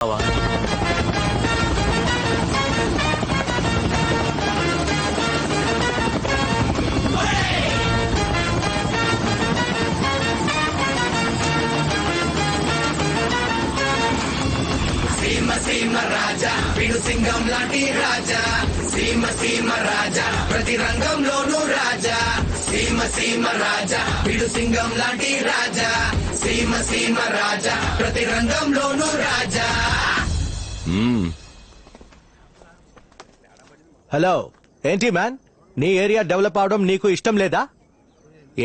సీమ రాజా వీడు సింగం లాంటి రాజా, సీమ రాజా ప్రతి రంగంలోనూ రాజా, సీమ రాజా వీడు సింగం లాంటి రాజా, సీమ రాజా ప్రతి రంగంలోనూ రాజా. హలో, ఏంటి మ్యాన్, నీ ఏరియా డెవలప్ అవడం నీకు ఇష్టం లేదా?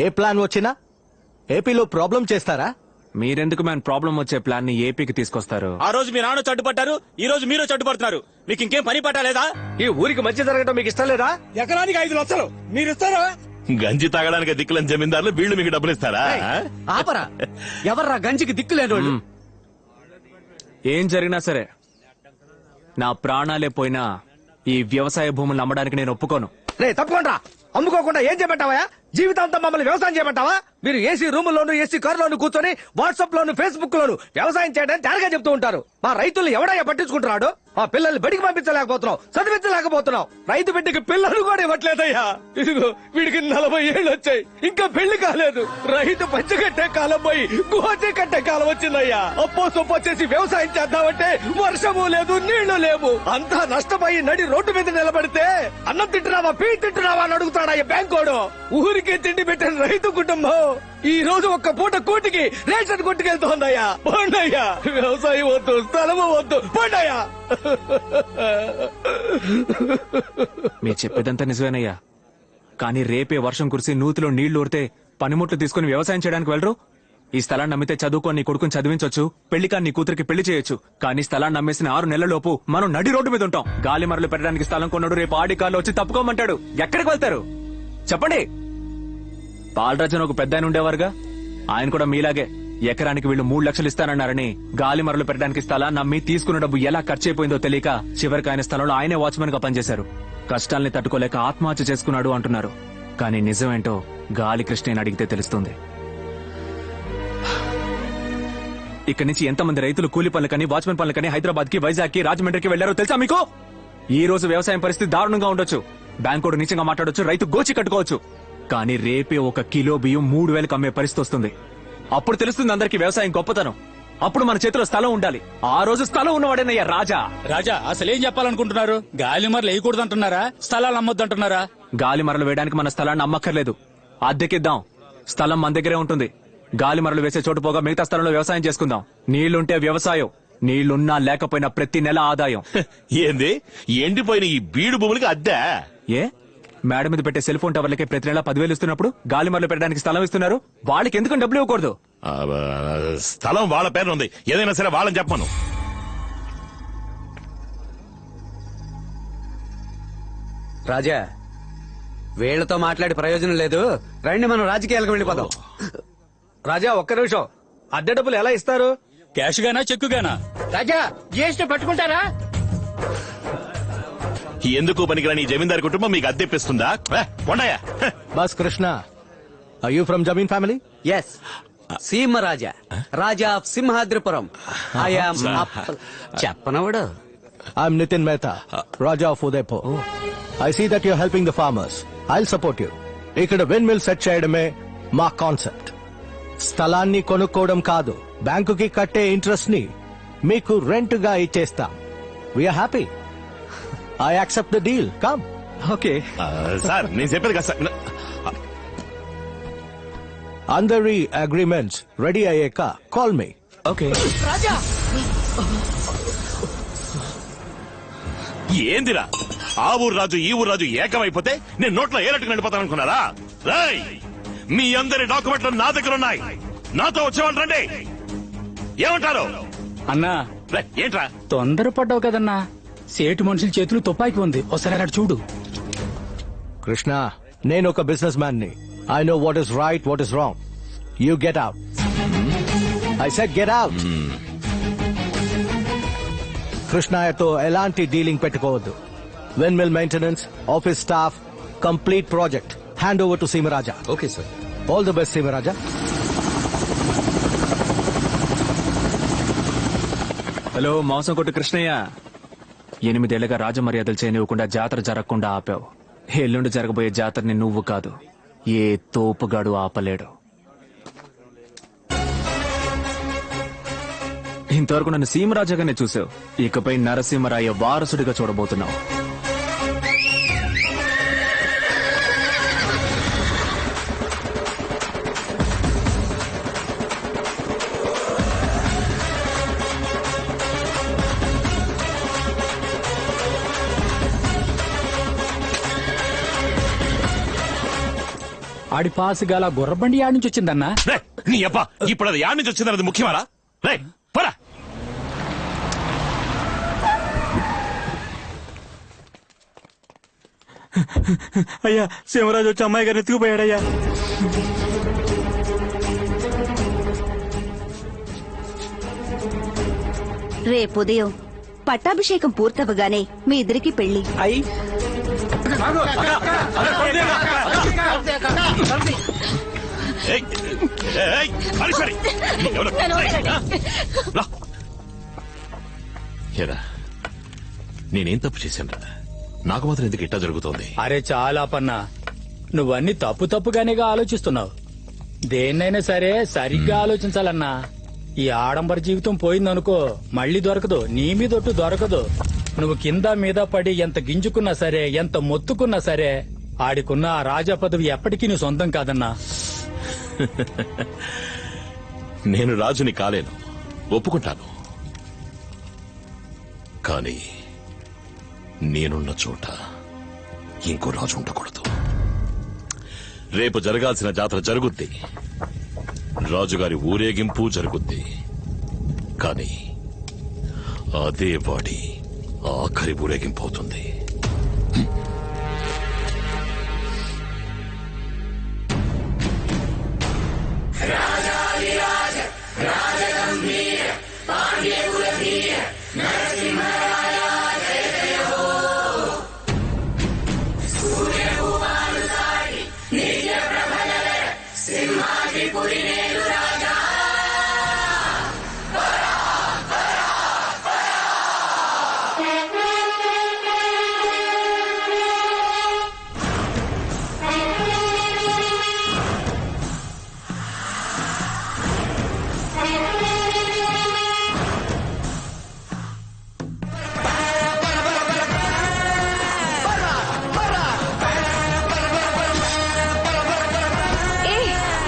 ఏ ప్లాన్ వచ్చినా ఏపీలో ప్రాబ్లం చేస్తారా? మీరెందుకు మ్యాన్ ప్రాబ్లం వచ్చే ప్లాన్ ని ఏపీకి తీసుకొస్తారు? ఆ రోజు మీ నాన్న చట్టుపట్టారు, ఈ రోజు మీరు చట్టుపడుతున్నారు. మీకు ఇంకేం పని పట్టలేదా? ఈ ఊరికి మంచి జరగడం మీకు ఇష్టం లేదా? ఎకరానికి 5 లక్షలు మీరు ఇస్తారా? గంజి తాగడానికి దిక్కులని జమీందారులు వీళ్ళు మీకు డబ్బులు ఇస్తారా? ఆపరా, ఎవర్రా గంజికి దిక్కులేని వాళ్ళు? ఏం జరిగినా సరే నా ప్రాణాలే పోయినా ఈ వ్యవసాయ భూములను అమ్మడానికి నేను ఒప్పుకోను. రే తప్పకుండా అమ్ముకోకుండా ఏం చేయమంటావా? జీవితాంతం మమ్మల్ని వ్యవసాయం చేయమంటావా? మీరు ఏసీ రూముల్లోను ఏసీ కారులోను కూర్చొని వాట్సాప్ లోను ఫేస్బుక్ లోను వ్యవసాయం చేయడానికి తేరగా చెప్తూ ఉంటారు. మా రైతులు ఎవడయ్యా పట్టించుకుంటున్నాడు? మా పిల్లల్ని బడికి పంపించలేకపోతున్నావు, చదివించలేకపోతున్నావు. రైతు బిడ్డకి పిల్లలు కూడా ఇవ్వట్లేదయ్యా. ఇదిగో వీడికి 40 ఏళ్ళు వచ్చాయి, ఇంకా పెళ్లి కాలేదు. రైతు పంచగట్టే కాలం పోయి గోచి కట్టే కాలం వచ్చిందయ్యా. అప్పో సొప్పో చేసి వ్యవసాయం చేద్దామంటే వర్షము లేదు, నీళ్లు లేవు. అంతా నష్టపోయి నడి రోడ్డు మీద నిలబడితే అన్నం తింటున్నావా, పీ తింటున్నావా అని అడుగుతాడయ్యా బ్యాంకోడు. ఊరికే తిండి పెట్టిన రైతు కుటుంబం ఈ రోజు ఒక్క పూట కూటికి రేషన్ కొట్టుకెళ్తోందయ్యా. పోండయ్యా, వ్యవసాయం వద్దు, స్థలము వద్దు, పోండయ్యా. మీరు చెప్పేదంతా నిజమేనయ్యా, కానీ రేపే వర్షం కురిసి నూతిలో నీళ్లు ఊరితే పనిముట్లు తీసుకుని వ్యవసాయం చేయడానికి వెళ్ళరు? ఈ స్థలాన్ని నమ్మితే చదువుకొని నీ కొడుకుని చదివించొచ్చు, పెళ్లి కాని నీ కూతురికి పెళ్లి చేయొచ్చు. కానీ స్థలాన్ని నమ్మేసిన 6 నెలలలోపు మనం నడి రోడ్డు మీద ఉంటాం. గాలి మరలు పెట్టడానికి స్థలం కొన్నాడు, రేపు ఆడి కాళ్ళు వచ్చి తప్పుకోమంటాడు. ఎక్కడికి వెళ్తారు చెప్పండి? పాలరాజన్ ఒక పెద్ద ఆయన ఉండేవారుగా, ఆయన కూడా మీలాగే ఎకరానికి వీళ్ళు 3 లక్షలు ఇస్తానన్నారని గాలి మరలు పెట్టడానికి స్థలాన్ని నమ్మి తీసుకున్న డబ్బు ఎలా ఖర్చు అయిపోయిందో తెలియక చివరికి ఆయన స్థలంలో ఆయనే వాచ్మెన్ గా పనిచేశారు. కష్టాల్ని తట్టుకోలేక ఆత్మహత్య చేసుకున్నాడు అంటున్నారు, కానీ నిజమేంటో గాలి కృష్ణని అడిగితే తెలుస్తుంది. ఇక్కడి నుంచి ఎంతమంది రైతులు కూలి పనులకని, వాచ్మెన్ పనులకని హైదరాబాద్ కి, వైజాగ్ కి, రాజమండ్రికి వెళ్లారో తెలుసా మీకు? ఈ రోజు వ్యవసాయం పరిస్థితి దారుణంగా ఉండొచ్చు, బ్యాంకోడు నీచంగా మాట్లాడొచ్చు, రైతు గోచి కట్టుకోవచ్చు. కానీ రేపే 1 కిలో బియ్యం 3000కి అమ్మే పరిస్థితి వస్తుంది. అప్పుడు తెలుస్తుంది అందరికి వ్యవసాయం గొప్పతనం. అప్పుడు మన చేతిలో స్థలం ఉండాలి. ఆ రోజు స్థలం ఉన్నవాడేనయ్యా రాజా. రాజా అసలేం చెప్పాలనుకుంటున్నారు? గాలి మరలు వేయకూడదు అంటున్నారా? స్థలాలు అమ్మొద్దు అంటున్నారా? గాలి మరలు వేయడానికి మన స్థలాన్ని అమ్మక్కర్లేదు, అద్దెకిద్దాం. స్థలం మన దగ్గరే ఉంటుంది. గాలి మరలు వేసే చోటు పోగా మిగతా స్థలంలో వ్యవసాయం చేసుకుందాం. నీళ్లుంటే వ్యవసాయం, నీళ్లున్నా లేకపోయినా ప్రతి నెల ఆదాయం. ఏంది ఎండిపోయిన ఈ బీడు భూములకి అద్దె? ఏ మేడ మీద పెట్టే సెల్ ఫోన్ టవర్లకే ప్రతి నెల 10,000 ఇస్తున్నప్పుడు గాలి మరలు పెట్టడానికి స్థలం ఇస్తున్నారు, వాళ్ళకి ఎందుకని డబ్బులు ఇవ్వకూడదు? స్థలం వాళ్ళ పేరు ఉంది, ఏదైనా సరే వాళ్ళని చెప్పను. రాజా, వీళ్లతో మాట్లాడి ప్రయోజనం లేదు, రండి మనం రాజకీయాలకు వెళ్ళిపోదాం. రాజా ఒక్క నిమిషం, అద్దె డబ్బులు ఎలా ఇస్తారు? క్యాష్ గానా చెక్కు గానా? రాజా జిఎస్టీ పట్టుకుంటారా? ఎందుకు పనికిరాని ఈ జమీందారు కుటుంబం మీకు అద్దెప్పిస్తుందా? కొండయ్యా. బస్ కృష్ణ, ఆర్ యూ ఫ్రమ్ జమీన్ family? Yes, Seema Raja, Raja of Simhadripuram. చెప్పనవడు. I'm Nitin Mehta, Raja of Udaipur. I see that you're helping the farmers. I'll support you. ఇక్కడ విండ్ మిల్ సెట్ చేయడమే మా కాన్సెప్ట్. స్థలాన్ని కొనుక్కోవడం కాదు, బ్యాంకుకి కట్టే ఇంట్రెస్ట్ ని మీకు రెంట్ గా ఇచ్చేస్తాం. We are happy. I accept the deal. Come. Okay sir, నేను చెప్పేది కదా సార్. అందరి అగ్రిమెంట్స్ రెడీ అయ్యాక కాల్ మీ. ఓకే. ఏందిరా, ఆ ఊరు రాజు ఈ ఊరు రాజు ఏకమైపోతే నేను నోట్లో ఏలట్టుకు నడిపోతాననుకున్నారా? రేయ్, మీ అందరి డాక్యుమెంట్లు నా దగ్గర ఉన్నాయి, నాతో వచ్చేవాళ్ళు రండి. ఏమంటారు? అన్నా ఏంట్రా తొందరపడ్డావు కదన్నా, సేటు మనుషుల చేతులు తుపాకి ఉంది, ఒకసారి అక్కడ చూడు. కృష్ణ, నేను ఒక బిజినెస్ మ్యాన్ ని. I know what is right, what is wrong. You get out. I said get out. కృష్ణయ్యతో ఎలాంటి డీలింగ్ పెట్టుకోవద్దు. Windmill maintenance, office staff, complete project hand over to Seemaraja. Okay sir. All the best Seemaraja. Hello మోసం కొట్టు కృష్ణయ్య, 8 ఏళ్లుగా రాజమర్యాదలు చేయనివ్వకుండా జాతర జరగకుండా ఆపావు. ఎల్లుండి జరగబోయే జాతరని నువ్వు కాదు, ఏ తోపుగాడు ఆపలేడు. ఇంతవరకు నన్ను సీమరాజాగానే చూసావు, ఇకపై నరసింహరాయ వారసుడిగా చూడబోతున్నావు. ఆడి పాసు గల గుర్రబండి ఆడి నుంచి వచ్చిందన్నా. రేయ్, నీ అబ్బా ఇప్పుడు అది యాడ్ నుంచి వచ్చిందన్నది ముఖ్యమారా? రే పరా. అయ్యా, సీమరాజు వచ్చి అమ్మాయి గారిని ఎత్తుకుపోయాడయ్యా. రేపు ఉదయం పట్టాభిషేకం పూర్తవగానే మీ ఇద్దరికి పెళ్లి. ఏయ్, ఏయ్, హరీశ్వరి, ఎవరు? రా. ఏరా, నేనేం తప్పు చేశాను? నాకు మాత్రం ఎందుకు ఇట్టా జరుగుతోంది? అరే చాలా పన్నా, నువ్వన్నీ తప్పుగానేగా ఆలోచిస్తున్నావు. దేన్నైనా సరే సరిగ్గా ఆలోచించాలన్నా. ఈ ఆడంబర జీవితం పోయిందనుకో మళ్ళీ దొరకదు, నీ మీదొట్టు దొరకదు. నువ్వు కింద మీద పడి ఎంత గింజుకున్నా సరే, ఎంత మొత్తుకున్నా సరే, ఆడికున్న ఆ రాజా పదవి ఎప్పటికీ నీ సొంతం కాదన్నా. నేను రాజుని కాలేను, ఒప్పుకుంటాను. కానీ నేనున్న చోట ఇంకో రాజు ఉండకూడదు. రేపు జరగాల్సిన జాతర జరుగుద్ది, రాజుగారి ఊరేగింపు జరుగుద్ది. కానీ అదే వాడి ఆఖరి ఊరేగింపు అవుతుంది.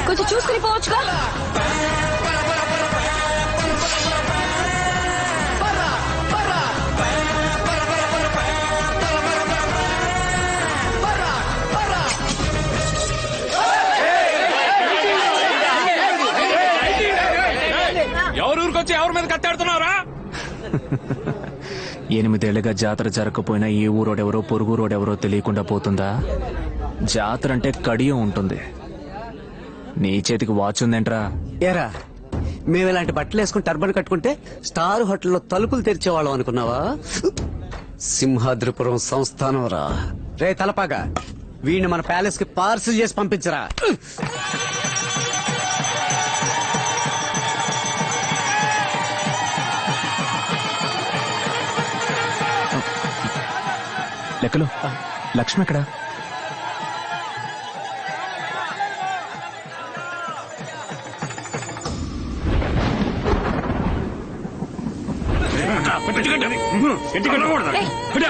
కొంచెం చూసుకుని పోవచ్చుగా. ఎవరు ఊరికొచ్చి ఎవరి మీద కత్తాడుతున్నారా? 8 ఏళ్లుగా జాతర జరగకపోయినా ఈ ఊరోడెవరో పొరుగురోడెవరో తెలియకుండా పోతుందా? జాతర అంటే కడియం ఉంటుంది. నీ చేతికి వాచ్ ఉందేంట్రా? ఏరా, మేము ఇలాంటి బట్టలు వేసుకుని టర్బన్ కట్టుకుంటే స్టార్ హోటల్లో తలుపులు తెరిచేవాళ్ళం అనుకున్నావా? సింహాద్రిపురం సంస్థానం రా. రే తలపాగా, వీడిని మన ప్యాలెస్ కి పార్సిల్ చేసి పంపించరా. లెక్కలు లక్ష్మి ఎక్కడా?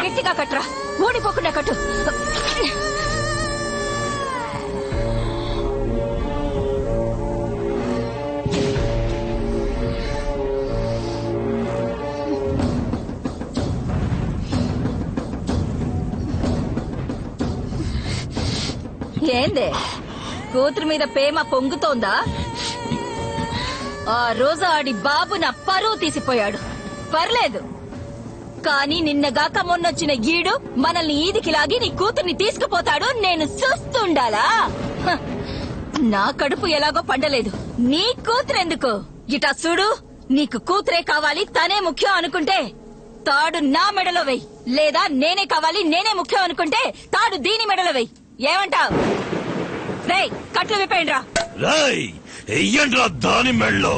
గట్టిగా కట్టరా, ఊడిపోకుండా కట్టు. ఏందే, కూతురు మీద ప్రేమ పొంగుతోందా? ఆ రోజు ఆడి బాబు నా పరువు తీసిపోయాడు, పర్లేదు. కానీ నిన్నగాక మొన్నొచ్చిన ఈడు మనల్ని ఈదికి లాగి నీ కూతుర్ని తీసుకుపోతాడు, నేను చూస్తుండాలా? హ, నా కడుపు ఎలాగో పండలేదు, నీ కూతురెందుకు? ఇటా చూడు, నీకు కూతురే కావాలి, తనే ముఖ్యం అనుకుంటే తాడు నా మెడలో వెయ్యి, లేదా నేనే కావాలి, నేనే ముఖ్యం అనుకుంటే తాడు దీని మెడలో వెయ్యి. ఏమంటావ్? రేయ్, కట్లు విప్పేయండి రా. రేయ్, ఎయ్యండ్రా దాని మెళ్ళో.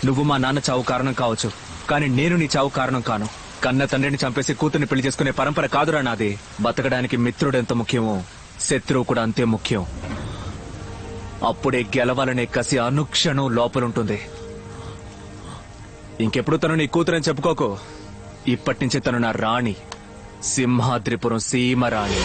నువ్వు మా నాన్న చావు కారణం కావచ్చు, కానీ నేను నీ చావు కారణం కాను. కన్న తండ్రిని చంపేసి కూతుర్ని పెళ్లి చేసుకునే పరంపర కాదురా నాది. బతకడానికి మిత్రుడు ఎంత ముఖ్యమో శత్రువు కూడా అంతే ముఖ్యం. అప్పుడే గెలవాలనే కసి అనుక్షణం లోపలుంటుంది. ఇంకెప్పుడు తను నీ కూతురని చెప్పుకోకు. ఇప్పటి నుంచి తను నా రాణి, సింహాద్రిపురం సీమ రాణి.